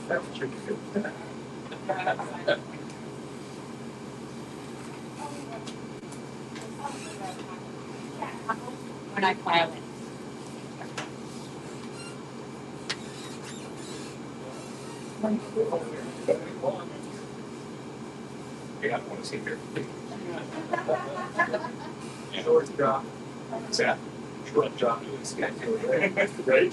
When I file it. Yeah, I want to see here. Short job. What's that? Short job. Right?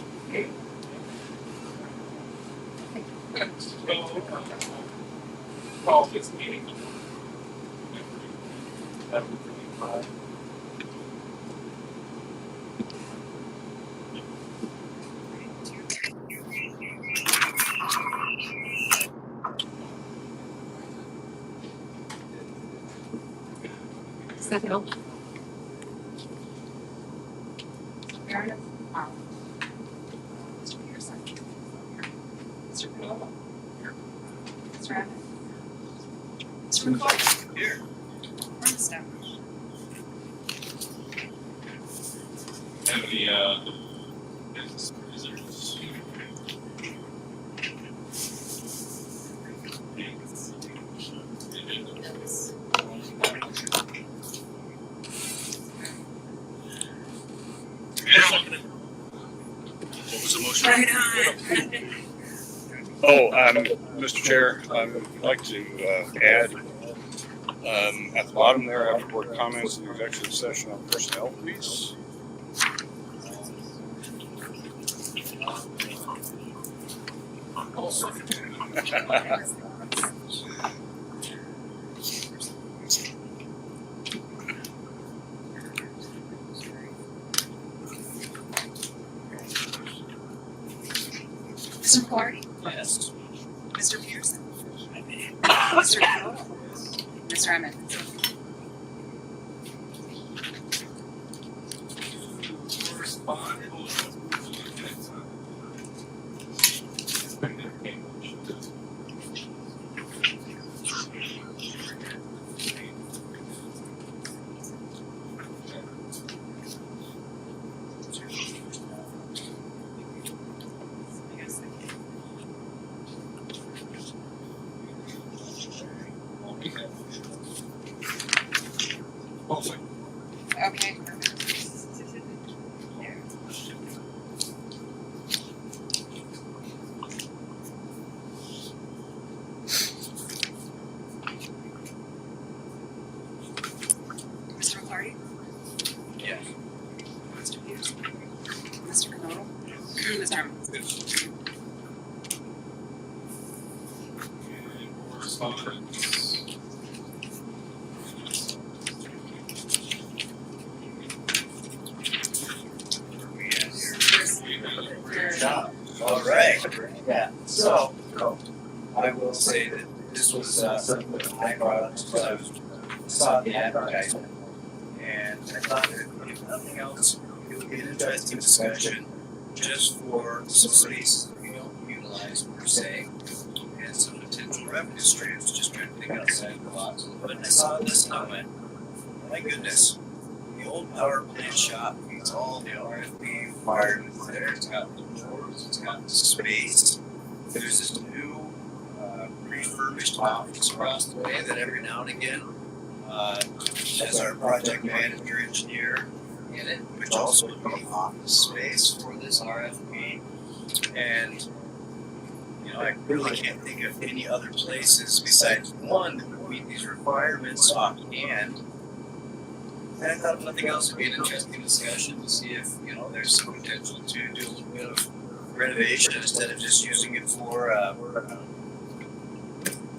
Call this meeting. Does that help? Meredith? Mr. Pearson? Mr. Cole? Mr. Evans? Mr. McCoy? Here. Armstead? Have any, business visitors? What was the motion? Mr. Chair, I'd like to add at the bottom there, after board comments, the executive session on personnel, please. Mr. McCoy? Yes. Mr. Pearson? Mr. Cole? Mr. Evans? Okay. Mr. McCarty? Yes. Mr. Pearson? Mr. Cole? Mr. Evans? Correspondence. Good job. All right. Yeah. So I will say that this was something that I brought up because I saw the advertisement, and I thought that if nothing else, it would be an interesting discussion just for some cities that we don't utilize per se, and some potential revenue streams. Just trying to think outside the box a little bit. And I saw this and I went, my goodness. The old power plant shop meets all the RFP requirements there. It's got the doors, it's got the space. There's this new refurbished office across the way that every now and again has our project manager engineer in it, which also would be office space for this RFP. And you know, I really can't think of any other places besides one that would meet these requirements offhand. And I thought if nothing else would be an interesting discussion to see if, you know, there's some potential to do a little bit of renovation instead of just using it for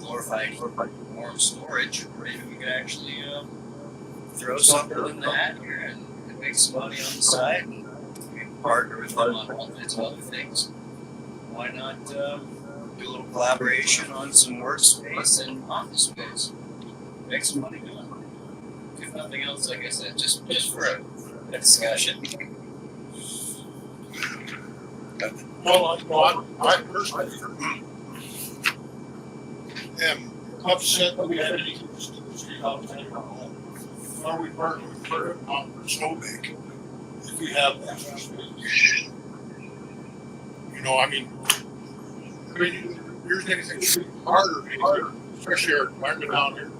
glorified warm storage. Maybe we could actually throw something in the hat here and make some money on the side and partner with them on all kinds of other things. Why not do a little collaboration on some workspace and office space? Make some money doing it. If nothing else, like I said, just for a discussion. Well, I personally am upset that we had any street house anywhere home. Why we partner with her on so big if we have that. You know, I mean, here's anything harder, especially our environment down here,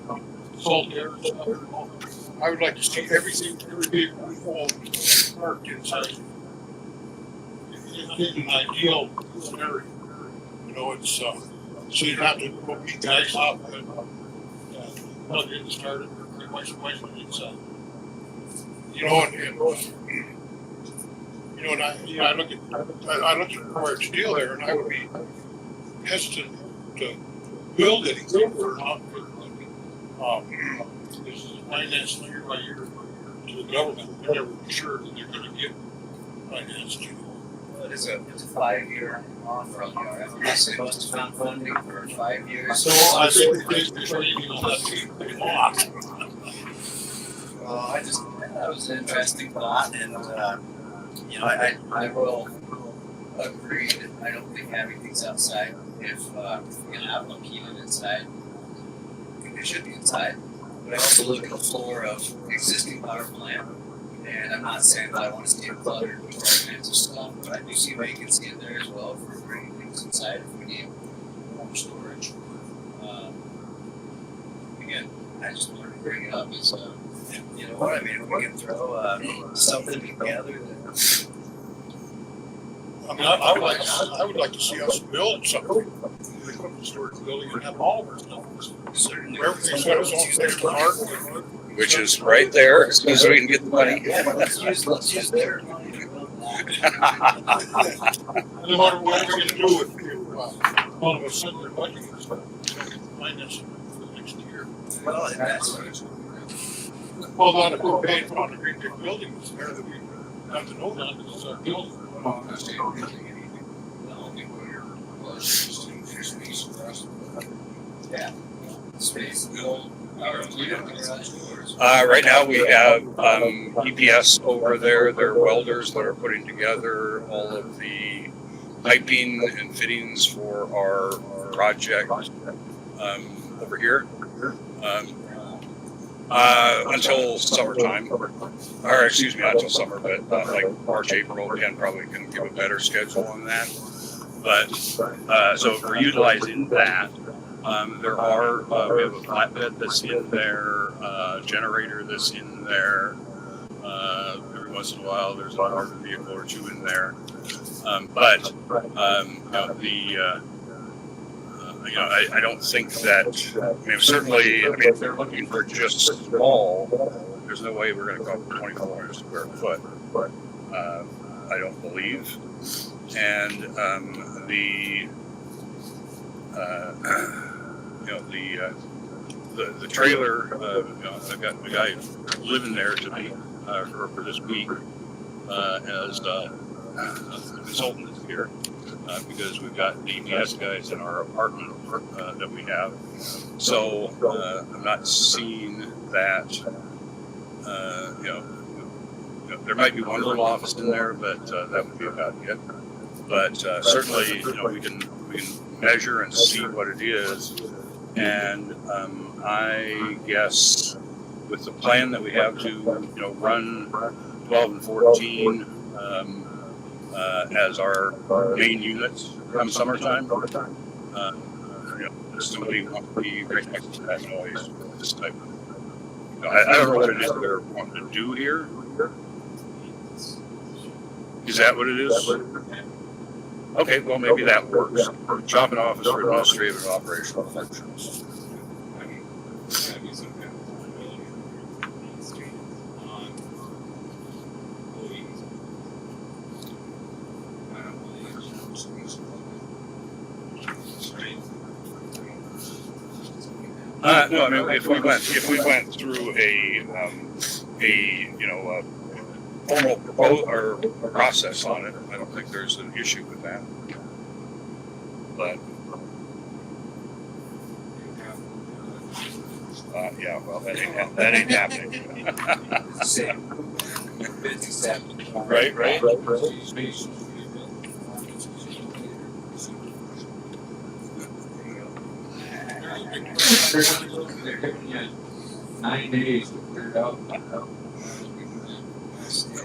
salt air and stuff. I would like to see every vehicle we own parked inside. In an ideal scenario, you know, it's so you don't have to go beat guys up and plug in, start it, or twice. It's you know, and you know, and I look at required steel there, and I would be hesitant to build anything for an outfit. This is financed year by year to the government. They're never sure that they're going to get financed. You know. It's a 5-year offer. You know, they must have found funding for 5 years. So I think they're trading on that lot. Well, that was an interesting thought, and you know, I will agree that I don't think having things outside, if we're gonna have them keeping inside, I think they should be inside. But I also look at the floor of existing power plant, and I'm not saying that I want to see it cluttered with all kinds of stuff, but I do see vacancy in there as well for bringing things inside if we need more storage. Again, I just wanted to bring it up as you know what I mean. If we can throw something together that. I mean, I would like to see us build something. We put the storage building and have all of our stuff. Certainly. Everything's got its own place to park. Which is right there, as soon as we can get the money. Yeah, let's use their money to build that. No matter what we're going to do if all of a sudden we're budgeting for stuff, finance for the next year. Well, that's Well, not if we're paying for all the great big buildings there that we have to know that this is our building. yeah. Space. Right now we have EPS over there. They're welders that are putting together all of the piping and fittings for our project over here. Until summertime, or excuse me, not until summer, but like March, April, Ken probably can give a better schedule on that. But so we're utilizing that. There are we have a flatbed that's in there, generator that's in there. Every once in a while, there's a larger vehicle or two in there. You know, I don't think that, I mean, certainly, I mean, if they're looking for just small, there's no way we're going to go for 2,400 square foot. I don't believe. And the trailer, you know, I've got the guy living there to me for this week as a consultant here. Because we've got the EPS guys in our apartment that we have. So I'm not seeing that, you know, there might be one little office in there, but that would be about it. But certainly, you know, we can measure and see what it is. And I guess with the plan that we have to, you know, run 12 and 14, as our main units come summertime. You know, somebody wants to be right next to that noise with this type of, you know, I don't know what it is they're wanting to do here. Is that what it is? Okay, well, maybe that works. Shopping office for administrative and operational functions. No, I mean, if we went through a you know, formal proposal or process on it, I don't think there's an issue with that. But yeah, well, that ain't happening. Right. They're giving you 9 days to clear it out.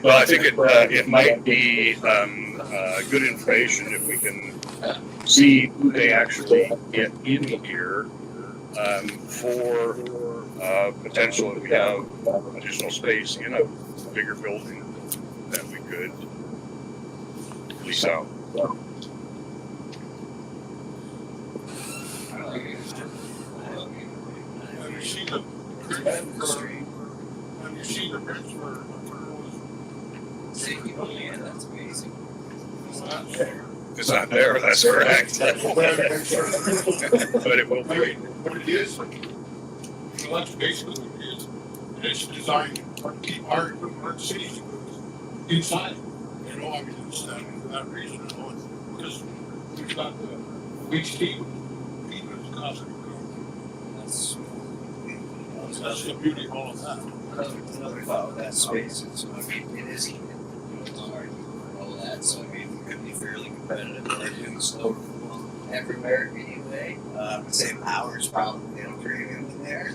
Well, I think it might be good information if we can see who they actually get in here for potential if we have additional space in a bigger building that we could lease out. Have you seen the prints for Safety, oh yeah, that's amazing. It's not there, that's correct. But it will be. What it is, that's basically what it is. And it's designed to keep our equipment, our cities inside. You know, I mean, it's that, for that reason, you know, because we've got the waste heat, it's constantly growing. That's the beauty of all of that. Another thought with that space is, I mean, it is heated, it's hard, all that, so I mean, we could be fairly competitive. We're doing slow everywhere anyway. I would say power's probably a premium in there.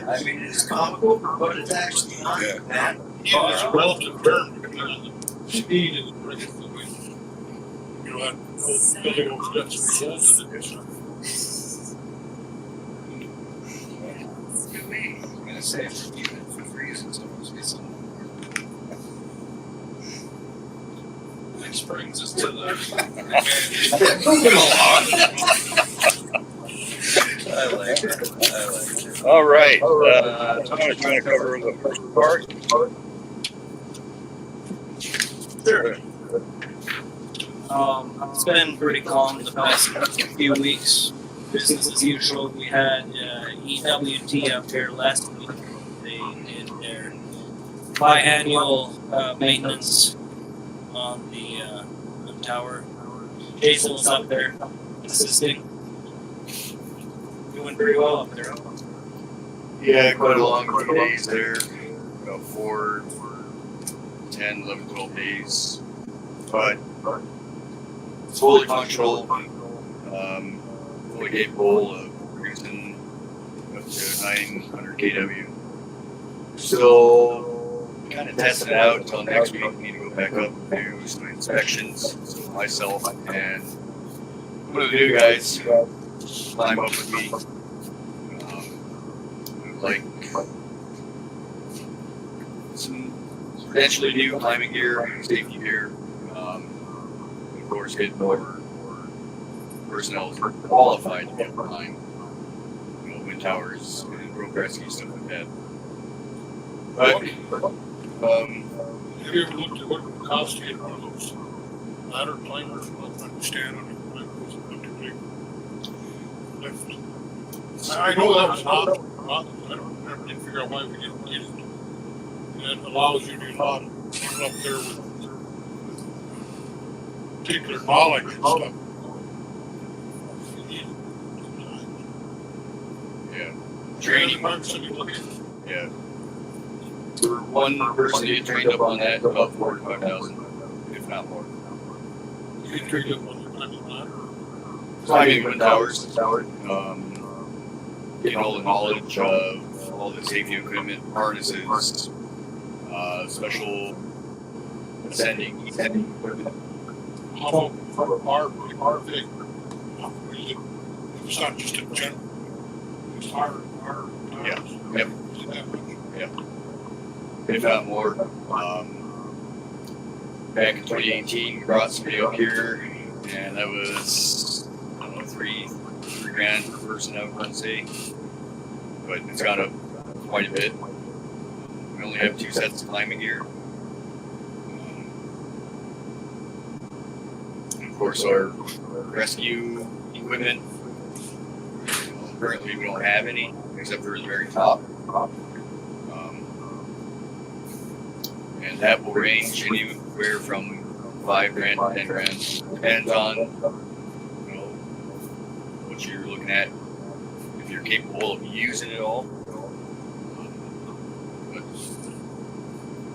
I mean, it's comical, but it's actually not that. Yeah, it's a relative term depending on the speed and the direction of the wind. You know, that old building always got some holes in it, so. It's a good way. I'm gonna say for even for freezing, so it's get some. Which brings us to the. Moving along. I like it. All right, Tom is trying to cover the first part. Sure. It's been pretty calm the past few weeks. Business as usual. We had EWT up here last week. They did their biannual maintenance on the tower. Jason was up there assisting. Doing pretty well up there. Yeah, quite a long few days there. About 4, 10, 11, 12 days. But it's fully functional, fully capable of producing up to 900 kW. So, kind of testing it out until next week. We need to go back up and do some inspections. So, myself and one of the new guys climb up with me. Like some potentially new climbing gear, safety gear. Of course, get more personnel qualified to get behind, wind towers and rope rescue stuff like that. But Have you ever looked at what it would cost to get one of those ladder climbers, one stand on it, like those lift? I know that was not, I don't remember, didn't figure out why we didn't get it. And it allows you to do a lot of people up there with particular knowledge and stuff. You need it sometimes. yeah, training. Yeah. For one person to get trained up on that, about 4,000 to 5,000, if not more. You get trained up on the climbing ladder. Climbing wind towers, getting all the knowledge of all the safety equipment, harnesses, special ascending, descending equipment. How our thing, it's not just a general, it's our Yeah. towers. Yep. Is it that much? If not more. Back in 2018, we brought somebody up here, and that was, I don't know, $3,000 per person, I would say. But it's gone up quite a bit. We only have 2 sets of climbing gear. And of course, our rescue equipment. Currently, we don't have any, except for the very top. And that will range anywhere from $5,000 to $10,000. Depends on what you're looking at, if you're capable of using it all. But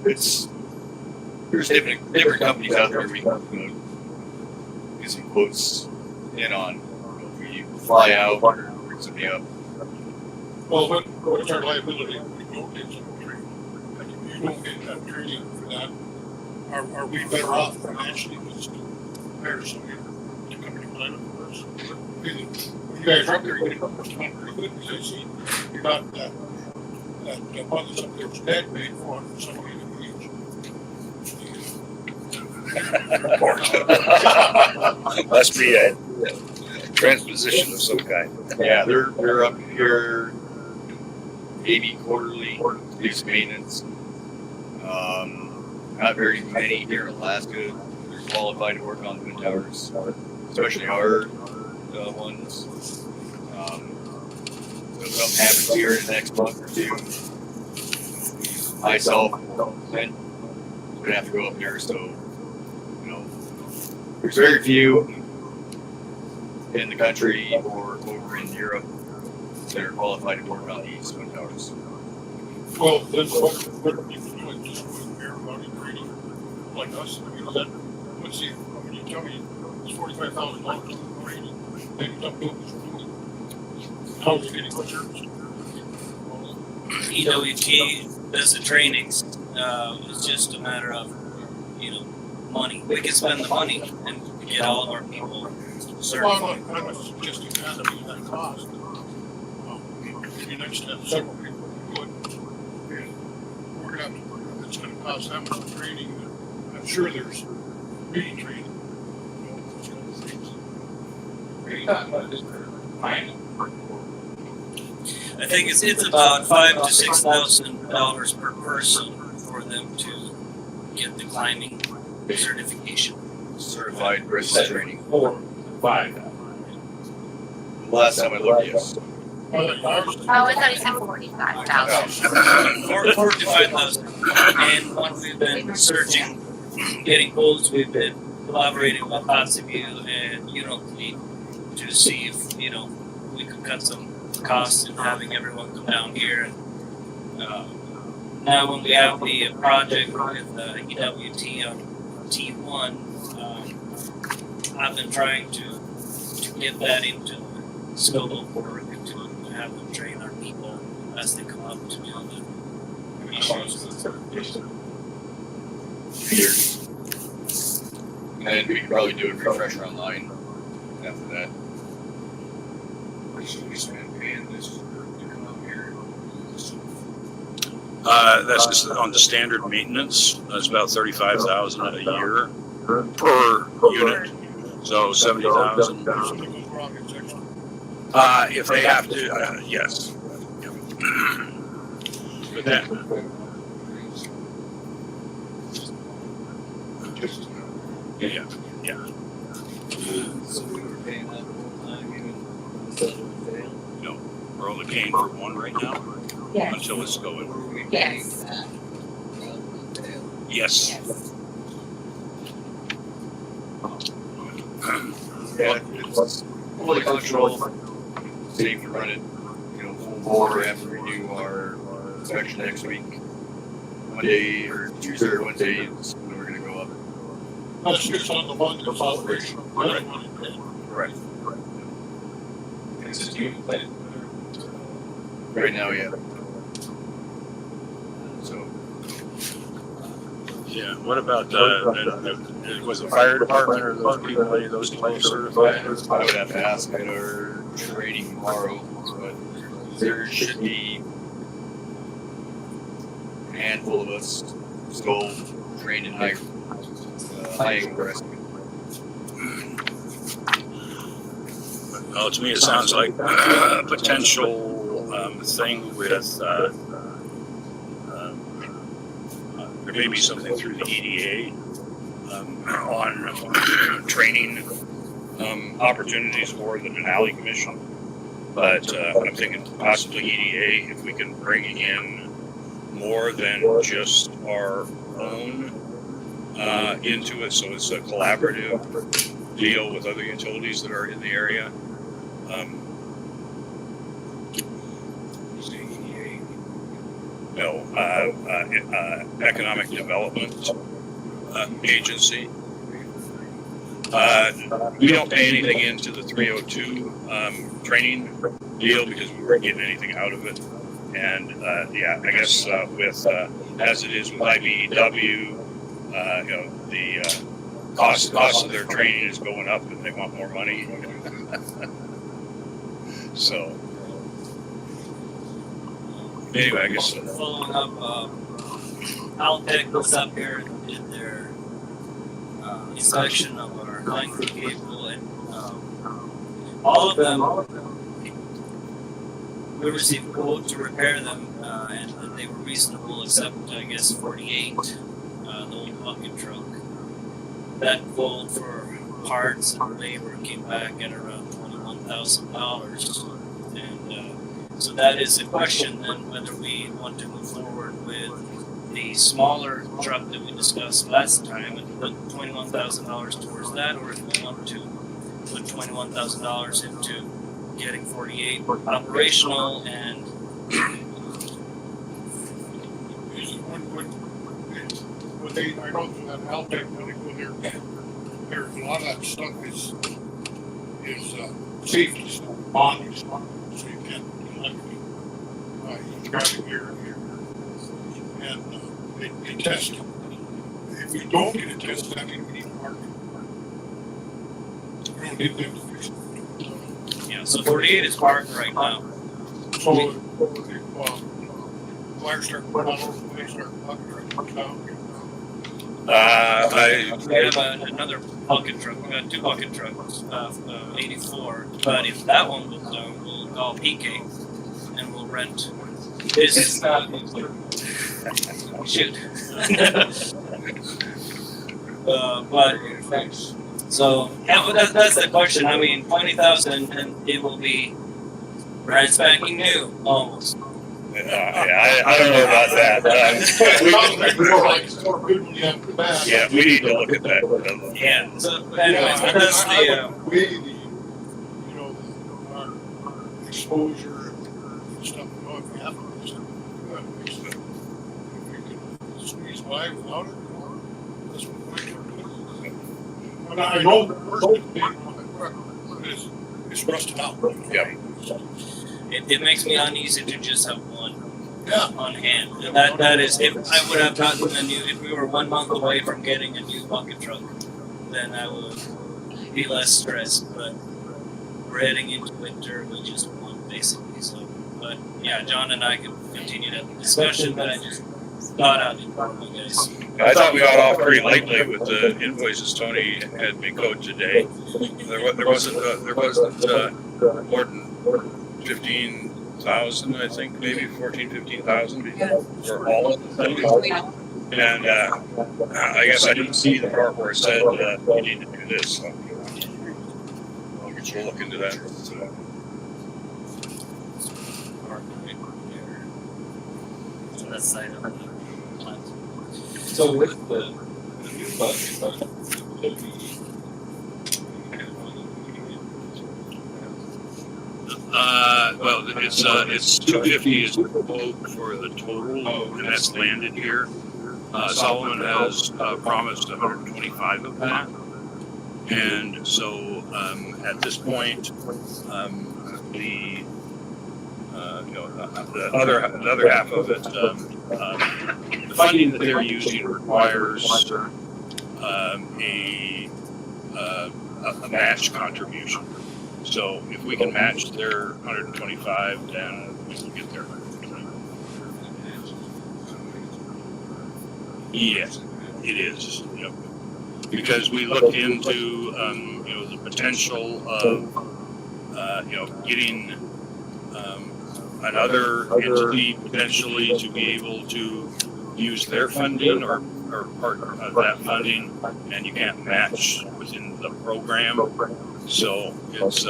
there's different companies out there we can get some quotes in on. If we fly out or bring somebody up. Well, what's our liability if we don't get some training? Like if you don't get that training for that, are we better off financially just to hire somebody to come and climb it for us? When you guys are up there, you get up pretty good, because I see you're not, that one that's up there was dead, made for somebody to reach. Must be a transposition of some kind. Yeah, they're up here maybe quarterly, do some maintenance. Not very many here in Alaska. They're qualified to work on wind towers, especially our ones. So if something happens here in the next month or two, myself and would have to go up there. So, you know, there's very few in the country or over in Europe that are qualified to work on these wind towers. Well, then what are people doing? Just doing everybody training like us? I mean, is that, let's see, I mean, you tell me it's $45,000 for training, then you don't do it. How are you getting what service? EWT does the trainings. It's just a matter of, money. We can spend the money and get all of our people Well, certified. I'm not suggesting that, I mean, that cost. Maybe next step, several people do it. And we're gonna have to, it's gonna cost that much for training. I'm sure there's reading training. Those kind of things. Are you talking about this climbing? I think it's about $5,000 to $6,000 per person for them to get the climbing certification. Certified rescue training. 4 to 5. Last time I looked, yes. Oh, I Oh, I thought you said 45,000. 4,000 to 5,000. And when we've been searching, getting quotes, we've been collaborating with Hotseview and Unity to see if we could cut some costs in having everyone come down here. And now when we have the project with EWT on T1, I've been trying to get that into the scope of work and to have them train our people as they come up to do the issues. Years. And we could probably do a refresher online after that. Should we spend paying this to come up here? That's just on the standard maintenance. That's about 35,000 a year per unit. So 70,000. something goes wrong, it's extra. If they have to, yes. But that, Just, yeah. So we were paying that the whole time, even instead of fail. No, we're only paying for one right now Yes. until it's going. Were we paying Yes. for that? Yes. Yeah, it's fully functional, safe to run it, full bore after we do our inspection next week. Monday or Tuesday or Wednesday is when we're gonna go up. That's just on the one that's operational. The other one is- Right. it's just you play. Right now, yeah. So, Yeah. What about was the fire department or those people? Any of those people certified? I would have to ask at our training tomorrow, but there should be a handful of us still trained in high angle rescue. Well, to me, it sounds like a potential thing with there may be something through the EDA on training opportunities for the Denali Commission. But I'm thinking possibly EDA, if we can bring in more than just our own into it, so it's a collaborative deal with other utilities that are in the area. Economic Development Agency. We don't pay anything into the 302 training deal because we weren't getting anything out of it. And I guess with as it is with IBEW, the cost of their training is going up, and they want more money. So anyway, I guess Following up, Altec was up here and did their inspection of our line crew cable, and all of them, we received quotes to repair them, and they were reasonable, except I guess 48, the old bucket truck. That quote for parts and labor came back at around $21,000, and so that is a question then whether we want to move forward with the smaller truck that we discussed last time and put $21,000 towards that, or if we want to put $21,000 into getting 48 operational and When they, I know that Altec, when they go there, there's a lot of that stuff is safety stuff, bonding stuff, so you can't driving here. And they test it. If we don't get it tested, I think we need to mark it. We don't need them to fix it. yeah, so 48 is parked right now. So, if wires start putting on over, they start plugging right down. We have another bucket truck. We got 2 bucket trucks, 84. But if that one goes down, we'll call PK and we'll rent. This is not shoot. But so yeah, but that's the question. I mean, 20,000 and it will be brand spanking new almost. I don't know about that. Yeah, we need to look at that. Yeah. So anyways, but that's the. Our exposure and stuff. If we have to do something, if we can squeeze by without it, that's what we're doing. And I know the worst thing is rusted out. Yep. It makes me uneasy to just have one Yeah. on hand. And that is, if I would have gotten a new, if we were 1 month away from getting a new bucket truck, then I would be less stressed. But we're heading into winter, we just want basically. So, but yeah, John and I can continue that discussion, but I just thought I'd inform you guys. I thought we got off pretty lightly with the invoices Tony had me code today. There wasn't more than 15,000, I think, maybe 15,000 for all of them. And I guess I didn't see the part where it said you need to do this. So I'll get you to look into that. So that's side of the plant. So with the new budget, Well, it's 250 is the quote for the total, and that's landed here. Solomon has promised 125 of that, and so at this point, the other half of it, the funding that they're using requires a match contribution. So if we can match their 125, then we can get their 125. Yes, it is. Yep. Because we looked into the potential of getting another entity potentially to be able to use their funding or part of that funding, and you can't match within the program. So it's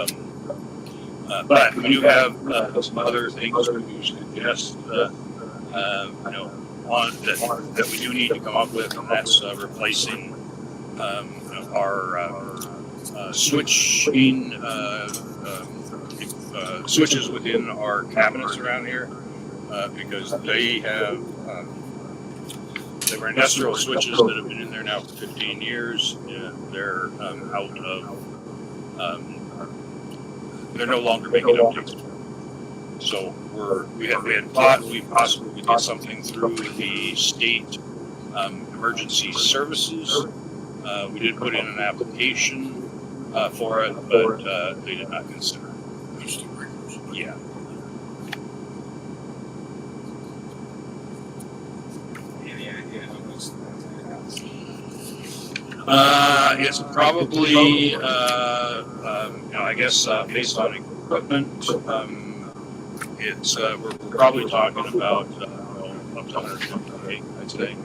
but we do have some other things to suggest that we do need to come up with, and that's replacing our switching switches within our cabinets around here, because they were industrial switches that have been in there now for 15 years, and they're out of they're no longer making updates. So we had thought we possibly could get something through the state emergency services. We did put in an application for it, but they did not consider it. That's the regulars. Yeah. Any idea how much It's probably, I guess, based on equipment, it's we're probably talking about up to 150K, I'd say.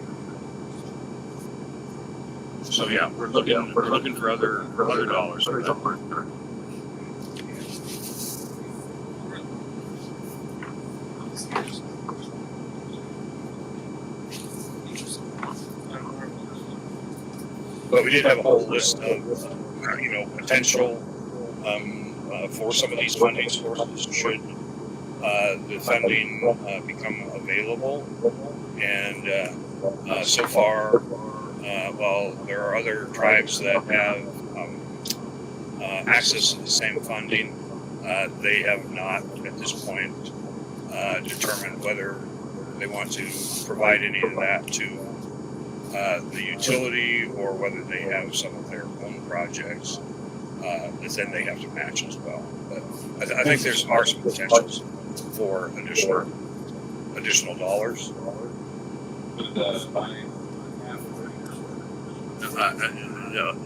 So yeah, we're looking for other dollars. For that. But we did have a whole list of potential for some of these funding sources should the funding become available. And so far, while there are other tribes that have access to the same funding, they have not at this point determined whether they want to provide any of that to the utility or whether they have some of their own projects that then they have to match as well. But I think there's are some potentials for additional dollars. with the buying?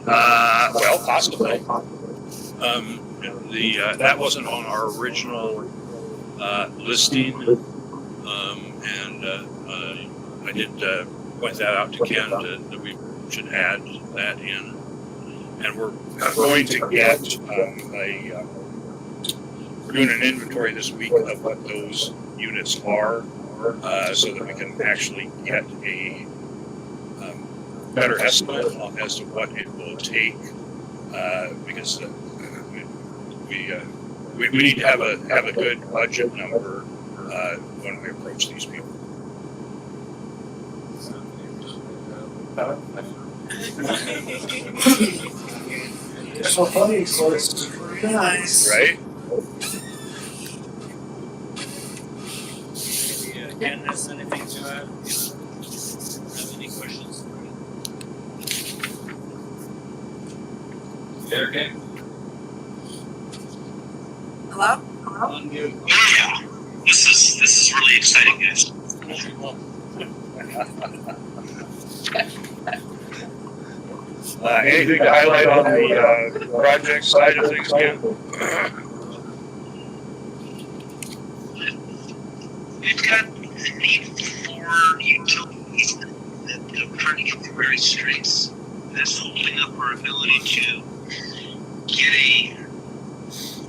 Well, possibly. That wasn't on our original listing, and I did point that out to Ken that we should add that in. And we're going to get we're doing an inventory this week of what those units are, so that we can actually get a better estimate as to what it will take, because we need to have a good budget number when we approach these people. So funny, so it's pretty nice. Right? Ken has anything to add? Have any questions? There again. Hello? Unmute. Oh yeah, this is really exciting, guys. Anything to highlight on the project side of things, Ken? We've got a need for utilities that we're trying to get through various streets. That's holding up our ability to get a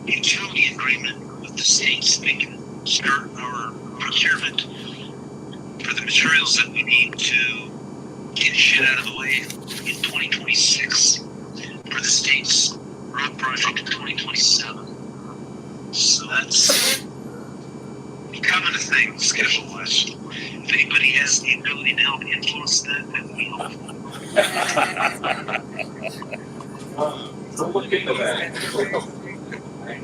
utility agreement with the state so we can start our procurement for the materials that we need to get shit out of the way in 2026 for the state's road project in 2027. So that's becoming a thing schedule-wise. If anybody has the ability to help influence that, that would be helpful. We'll look into that. Right.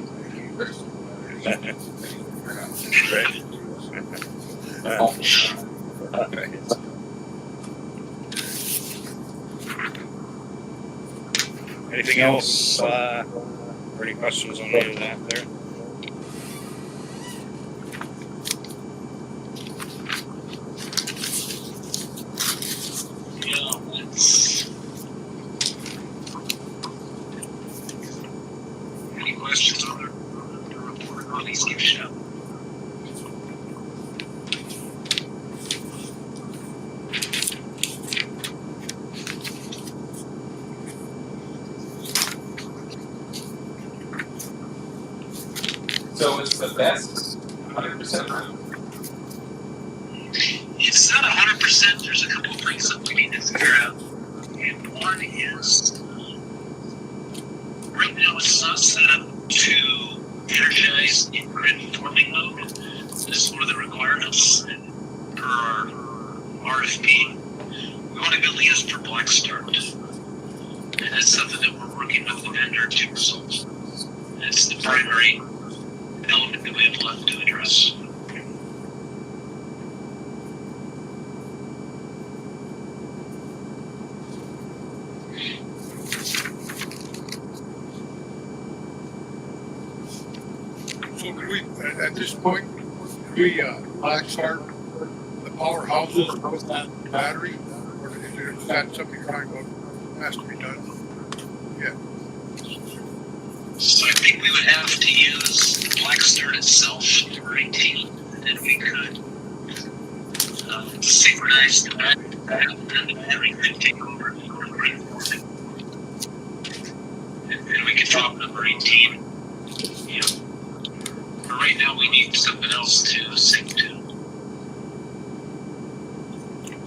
Anything else, or any questions on any of that there? Yeah, that's... Any questions on the report? At least give a shout. So it's the best 100% round. It's not 100%. There's a couple of things that we need to figure out. And one is, right now it's not set up to energize in grid forming mode. This is one of the requirements for our RFP. We want to be able to use it for black start. And that's something that we're working with the vendor to resolve. That's the primary element that we have left to address. So do we, at this point, do we, black start the powerhouses with that battery? Or is that something kind of has to be done? Yeah. So I think we would have to use Black Start itself for 18, and we could synchronize that and everything take over and we could drop number 18. Yeah. But right now we need something else to sync to.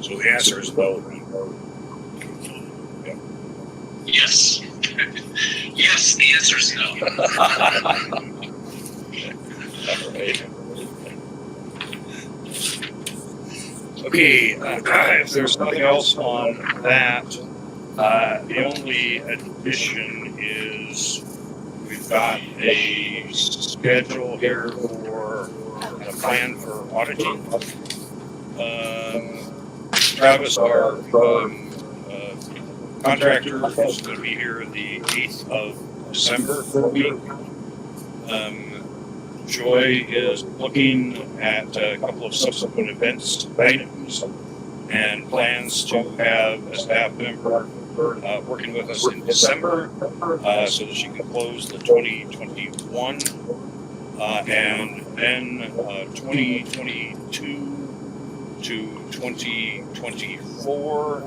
So the answer is no. Yes. Yes, the answer is no. Alright. Okay, if there's nothing else on that, the only addition is we've got a schedule here for a plan for auditing. Travis, our contractor, is going to be here the 8th of December for a week. Joy is looking at a couple of subsequent events items and plans to have a staff member working with us in December so that she can close the 2021 and then 2022 to 2024.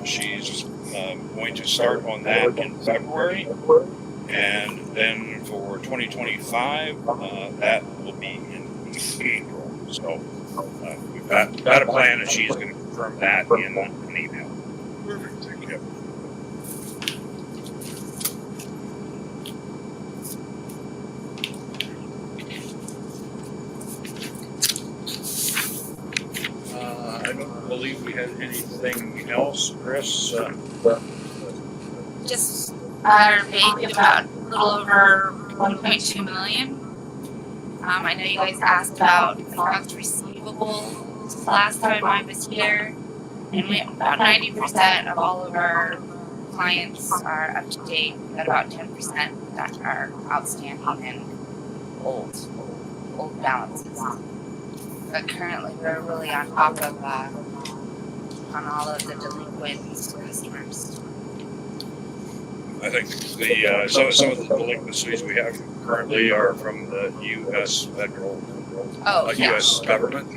She's going to start on that in February. And then for 2025, that will be in April. So we've got a plan, and she's going to confirm that in an email. Perfect, thank you. I don't believe we had anything else, Chris. Just our bank about a little over 1.2 million. I know you guys asked about accounts receivable last time I was here, and we about 90% of all of our clients are up to date. We've got about 10% that are outstanding and old balances. But currently, we're really on top of on all of the delinquent customers. I think some of the delinquencies we have currently are from the U.S. federal, U.S. government.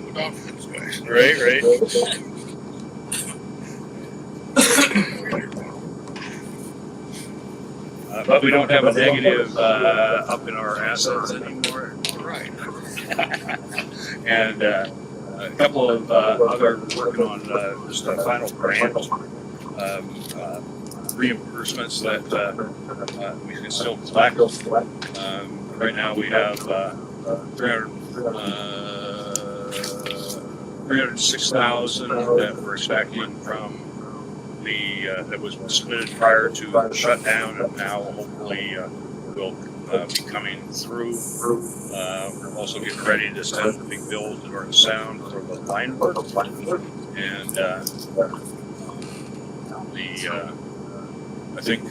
Look out for these guys. Right. But we don't have a negative up in our assets anymore. Right. And a couple of other working on just a final grant reimbursements that we can still collect. Right now we have 306,000 that we're expecting from that was submitted prior to the shutdown, and now hopefully will be coming through. We're also getting ready to send the big bill to North Sound for the line work, and I think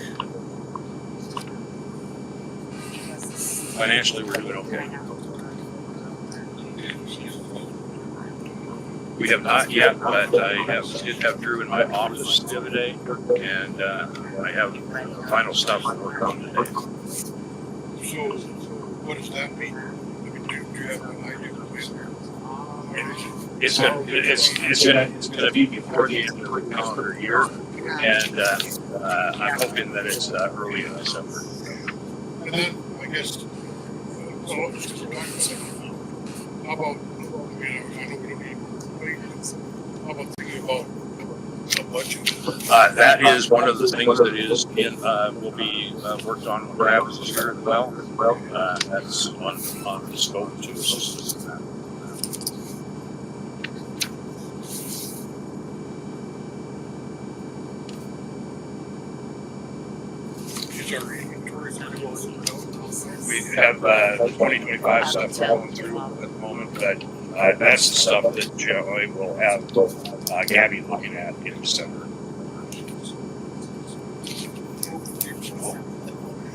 financially we're doing okay. We have not yet, but I did have Drew in my office the other day, and I have final stuff I'm working on today. So, what does that mean? I mean, do you have an idea of It's gonna be before the end of the calendar year, and I'm hoping that it's early in December. And then, I guess, how about, I know we don't need maintenance. How about thinking about the budget? That is one of the things that is will be worked on when Travis is here as well. That's on the scope to assist us in that. Is our inventory pretty well sorted out? We have the 2025 stuff rolling through at the moment, but that's the stuff that Joey will have Gabby looking at in December.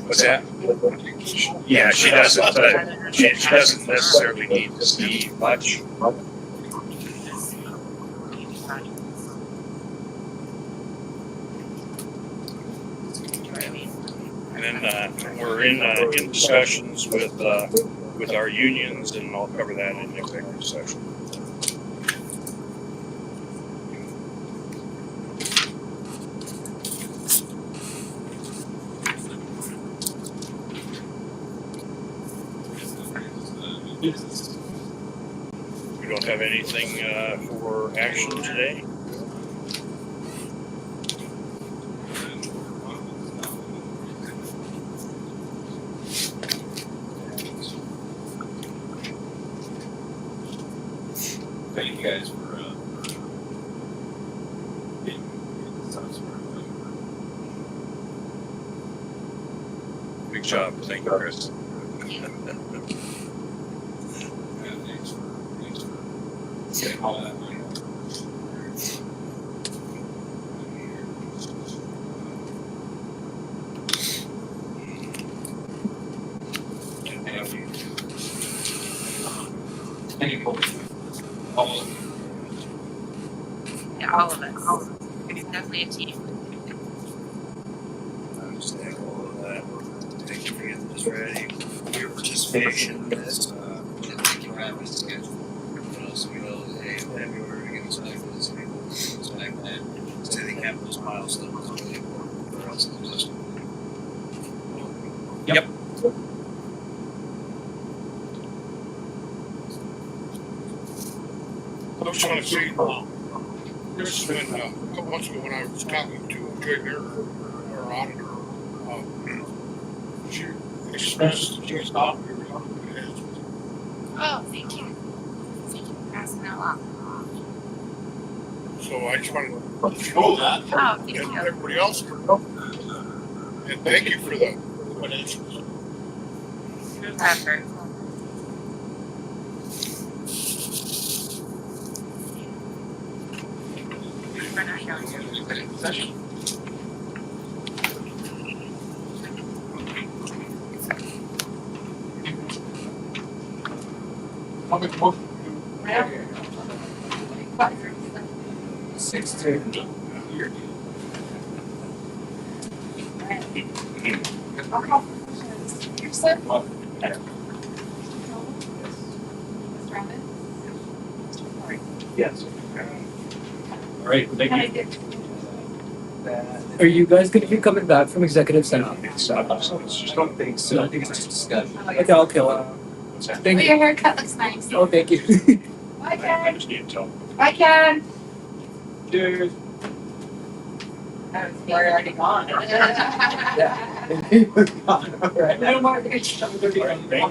What's that? Yeah, she doesn't. She doesn't necessarily need to see much. And then we're in discussions with our unions, and I'll cover that in the executive session. We don't have anything for action today. Thank you guys for getting some sort of Big job. Thank you, Chris. thanks for getting all that money. Thank you. All of you. Yeah, all of us. It's definitely a team. I understand all of that. Thank you for getting this ready. Your participation in this, and thank you for having us scheduled. So we know that, hey, in February, we're getting started with this people, back then, setting up those milestones is really important for us to just. Yep. I was trying to say, this has been a couple months ago when I was talking to Joy Bear, our auditor. She expressed that she was not very happy. Oh, thank you. Thank you for passing that along. So I just wanted to let you know that, Oh, thank and you. everybody else. And thank you for the financials. Group effort. We're not going. I'll make a motion. 6:30. Yes. All right, thank you. Are you guys going to be coming back from executive session? I don't think so. I think it's just discussion. Okay, I'll kill it. Thank you. Your haircut looks nice. Oh, thank you. Bye, I Ken. just need to tell. Bye, Ken. Cheers. We're already gone. Yeah. All right. Thank you.